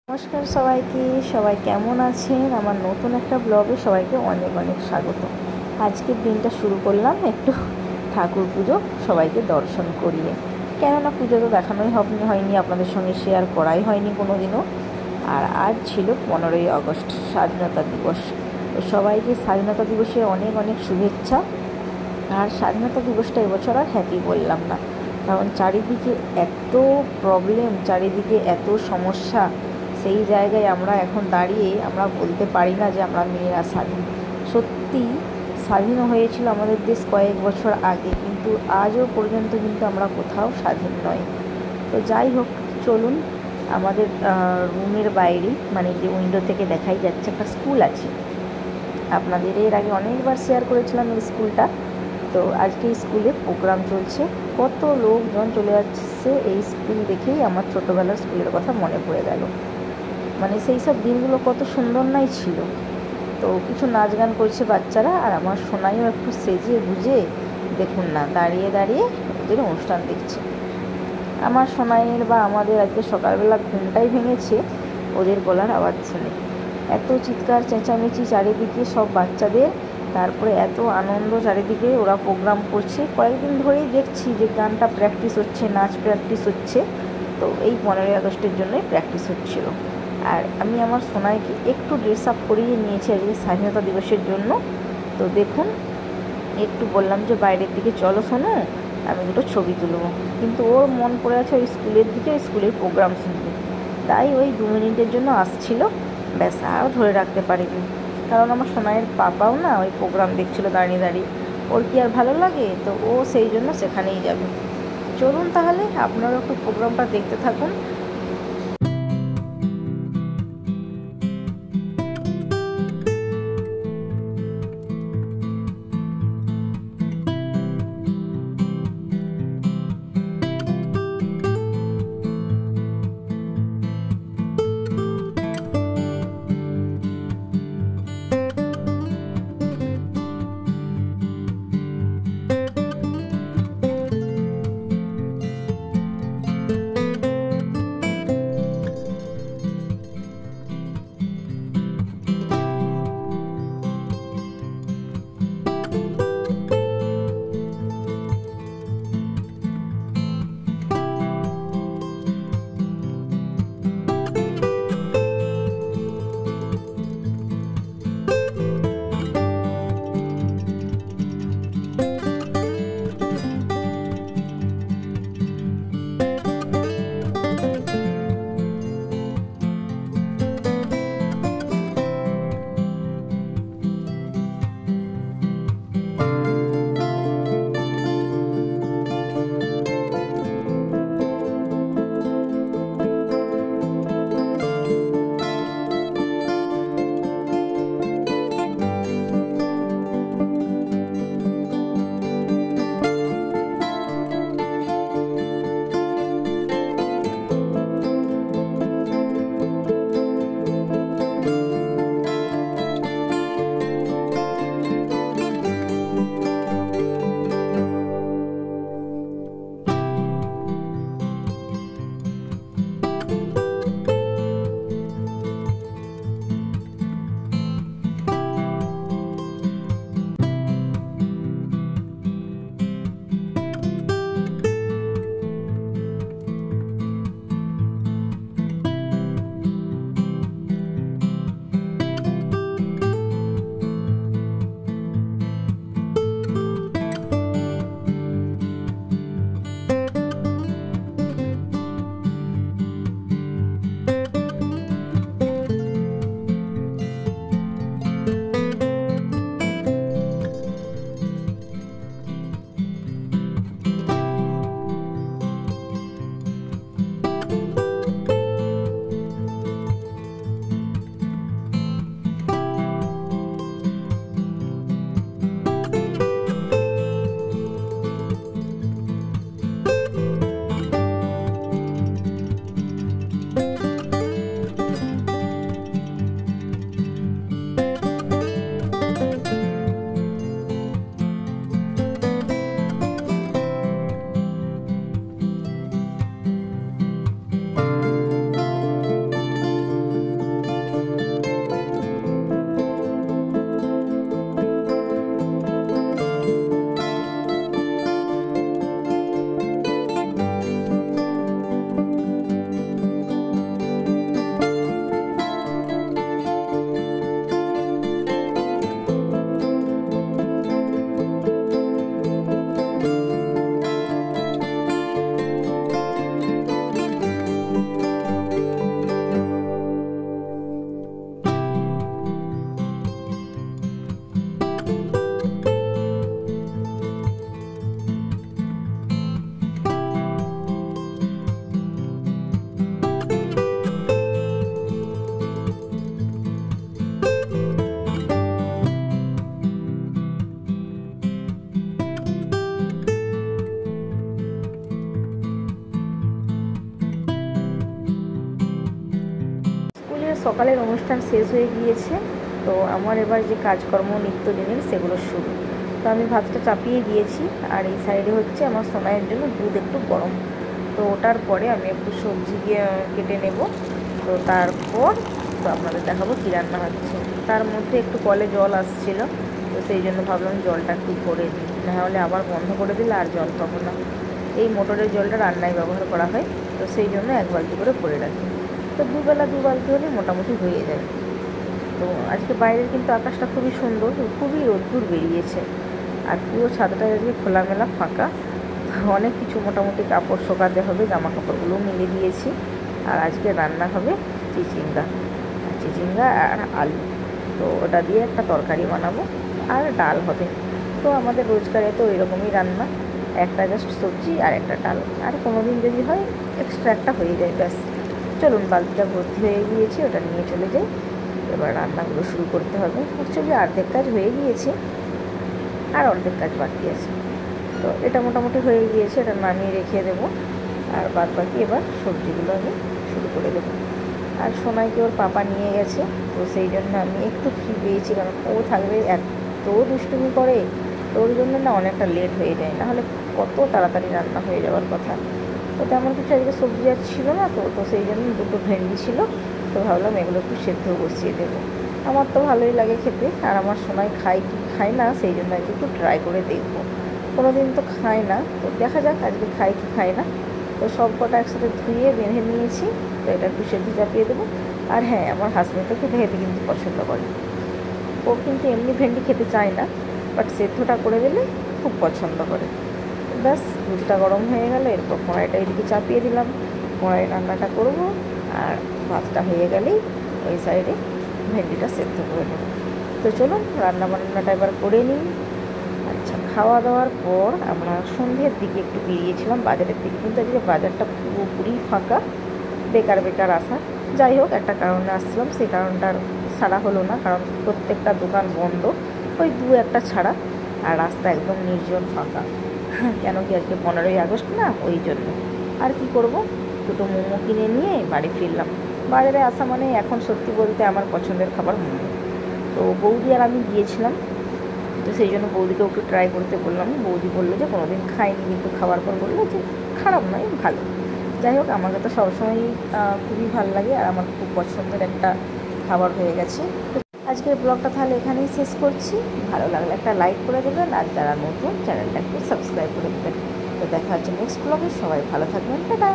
নমস্কার সবাইকে। সবাই কেমন আছেন? আমার নতুন একটা ব্লগে সবাইকে অনেক অনেক স্বাগত। আজকের দিনটা শুরু করলাম একটু ঠাকুর পুজো সবাইকে দর্শন করিয়ে। কেননা পুজো তো দেখানোই হয়নি, আপনাদের সঙ্গে শেয়ার করাই হয়নি কোনো দিনও। আর আজ ছিল 15ই আগস্ট, স্বাধীনতা দিবস। তো সবাইকে স্বাধীনতা দিবসে অনেক অনেক শুভেচ্ছা। আর স্বাধীনতা দিবসটা এবছর আর হ্যাপি বললাম না, কারণ চারিদিকে এত প্রবলেম, চারিদিকে এত সমস্যা। সেই জায়গায় আমরা এখন দাঁড়িয়ে আমরা বলতে পারি না যে আমরা মেয়েরা স্বাধীন। সত্যি স্বাধীন হয়েছিল আমাদের দেশ কয়েক বছর আগে, কিন্তু আজও পর্যন্ত কিন্তু আমরা কোথাও স্বাধীন নয়। তো যাই হোক, চলুন। আমাদের রুমের বাইরে, মানে যে উইন্ডো থেকে দেখাই যাচ্ছে, একটা স্কুল আছে। আপনাদের এর আগে অনেকবার শেয়ার করেছিলাম এই স্কুলটা। তো আজকে স্কুলে প্রোগ্রাম চলছে, কত লোকজন চলে যাচ্ছে। এই স্কুল দেখেই আমার ছোটোবেলার স্কুলের কথা মনে পড়ে গেল। মানে সেই সব দিনগুলো কত সুন্দর নাই ছিল। তো কিছু নাচ গান করছে বাচ্চারা, আর আমার সোনাইও একটু সেজে গুজে দেখুন না দাঁড়িয়ে দাঁড়িয়ে ওদের অনুষ্ঠান দেখছে। আমার সোনাইয়ের বা আমাদের আজকে সকালবেলা ঘুমটাই ভেঙেছে ওদের গলার আওয়াজ শুনে। এত চিৎকার চেঁচামেচি চারিদিকে সব বাচ্চাদের, তারপরে এত আনন্দ চারিদিকে, ওরা প্রোগ্রাম করছে। কয়েকদিন ধরেই দেখছি যে গানটা প্র্যাকটিস হচ্ছে, নাচ প্র্যাকটিস হচ্ছে। তো এই 15ই আগস্টের জন্যই প্র্যাকটিস হচ্ছিল। আর আমি আমার সোনাইকে একটু ড্রেস আপ করিয়ে নিয়েছি আজকে স্বাধীনতা দিবসের জন্য। তো দেখুন, একটু বললাম যে বাইরের দিকে চলো শোনো, আমি দুটো ছবি তুলবো, কিন্তু ওর মন পড়ে আছে ওই স্কুলের দিকে, ওই স্কুলের প্রোগ্রাম শুনতে। তাই ওই 2 মিনিটের জন্য আসছিল, ব্যাস, আর ধরে রাখতে পারিনি। কারণ আমার সোনাইয়ের পাপাও না ওই প্রোগ্রাম দেখছিল দাঁড়িয়ে দাঁড়িয়ে। ওর কি আর ভালো লাগে? তো ও সেই জন্য সেখানেই যাবে। চলুন তাহলে আপনারা একটু প্রোগ্রামটা দেখতে থাকুন। সকালের অনুষ্ঠান শেষ হয়ে গিয়েছে, তো আমার এবার যে কাজকর্ম নিত্যদিনের সেগুলো শুরু। তো আমি ভাতটা চাপিয়ে দিয়েছি, আর এই সাইডে হচ্ছে আমার সোনাইয়ের জন্য দুধ একটু গরম। তো ওটার পরে আমি একটু সবজি কেটে নেব। তো তারপর তো আপনাদের দেখাবো কী রান্না হচ্ছে। তার মধ্যে একটু কলে জল আসছিল, তো সেই জন্য ভাবলাম জলটা একটু ভরে দিই, নাহলে আবার বন্ধ করে দিলে আর জল পাবো না। এই মোটরের জলটা রান্নায় ব্যবহার করা হয়, তো সেই জন্য 1 বালতি করে ভরে রাখি। তো দুবেলা 2 বালতি হলে মোটামুটি হয়ে যায়। তো আজকে বাইরের কিন্তু আকাশটা খুবই সুন্দর, খুবই রোদ্দুর বেরিয়েছে, আর পুরো ছাদটা আজকে খোলামেলা ফাঁকা। অনেক কিছু মোটামুটি কাপড় শোকাতে হবে, জামা কাপড়গুলো মিলে দিয়েছি। আর আজকে রান্না হবে চিচিঙ্গা আর আলু। তো ওটা দিয়ে একটা তরকারি বানাবো, আর ডাল হবে। তো আমাদের রোজগারে তো এরকমই রান্না, একটা জাস্ট সবজি আর একটা ডাল, আর কোনো দিন যদি হয় এক্সট্রা একটা হয়ে যায়, ব্যাস। চলুন, বালতিটা ভর্তি হয়ে গিয়েছে, ওটা নিয়ে চলে যাই। এবার রান্নাগুলো শুরু করতে হবে। অ্যাকচুয়ালি অর্ধেক কাজ হয়ে গিয়েছে, আর অর্ধেক কাজ বাকি আছে। তো এটা মোটামুটি হয়ে গিয়েছে, এটা নামিয়ে রেখে দেবো, আর বাদ বাকি এবার সবজিগুলো আমি শুরু করে দেবো। আর সোনাইকে ওর পাপা নিয়ে গেছে, তো সেই জন্য আমি একটু ফ্রি পেয়েছি, কারণ ও থাকলে এত দুষ্টুমি করে, তো ওর জন্য না অনেকটা লেট হয়ে যায়, নাহলে কত তাড়াতাড়ি রান্না হয়ে যাওয়ার কথা। তো তেমন কিছু আজকে সবজি আর ছিল না, তো সেই জন্য 2টো ভেন্ডি ছিল, তো ভাবলাম এগুলো একটু সেদ্ধ বসিয়ে দেবো। আমার তো ভালোই লাগে খেতে, আর আমার সোনাই খায় কি খায় না সেই জন্য আজকে একটু ট্রাই করে দেখবো। কোনো দিন তো খায় না, তো দেখা যাক আজকে খায় কি খায় না। তো সব কটা একসাথে ধুয়ে বেঁধে নিয়েছি, তো এটা একটু সেদ্ধ চাপিয়ে দেবো। আর হ্যাঁ, আমার হাজব্যান্ডও খেতে খেতে কিন্তু পছন্দ করে। ও কিন্তু এমনি ভেন্ডি খেতে চায় না, বাট সেদ্ধটা করে দিলে খুব পছন্দ করে। ব্যাস, দুধটা গরম হয়ে গেলে এরপর কড়াইটা এদিকে চাপিয়ে দিলাম, কড়াই রান্নাটা করব। আর ভাতটা হয়ে গেলেই ওই সাইডে ভেন্ডিটা সেদ্ধ করে নেব। তো চলুন রান্না বান্নাটা এবার করে নিই। আচ্ছা, খাওয়া দাওয়ার পর আমরা সন্ধ্যের দিকে একটু বেরিয়েছিলাম বাজারের দিকে, কিন্তু আজকে বাজারটা পুরোপুরি ফাঁকা, বেকার আসা। যাই হোক, একটা কারণে আসছিলাম, সেই কারণটার ছাড়া হলো না, কারণ প্রত্যেকটা দোকান বন্ধ, ওই 2-1টা ছাড়া, আর রাস্তা একদম নির্জন ফাঁকা। কেন কি আজকে 15ই আগস্ট না, ওই জন্য। আর কি করব, 2টো মোমো কিনে নিয়ে বাড়ি ফিরলাম। বাজারে আসা মানে এখন সত্যি বলতে আমার পছন্দের খাবার মোমো। তো বৌদি আর আমি গিয়েছিলাম, তো সেই জন্য বৌদিকেও একটু ট্রাই করতে বললাম। বৌদি বললো যে কোনো দিন খাইনি, কিন্তু খাওয়ার পর বললো যে খারাপ নয়, ভালো। যাই হোক, আমাকে তো সবসময়ই খুবই ভালো লাগে, আর আমার খুব পছন্দের একটা খাবার হয়ে গেছে। তো আজকের ব্লগটা তাহলে এখানেই শেষ করছি। ভালো লাগলে একটা লাইক করে দেবেন, আর যারা নতুন চ্যানেলটা একটু সাবস্ক্রাইব করে দেবেন। তো দেখা হচ্ছে নেক্সট ব্লগে। সবাই ভালো থাকবেন, টাটা।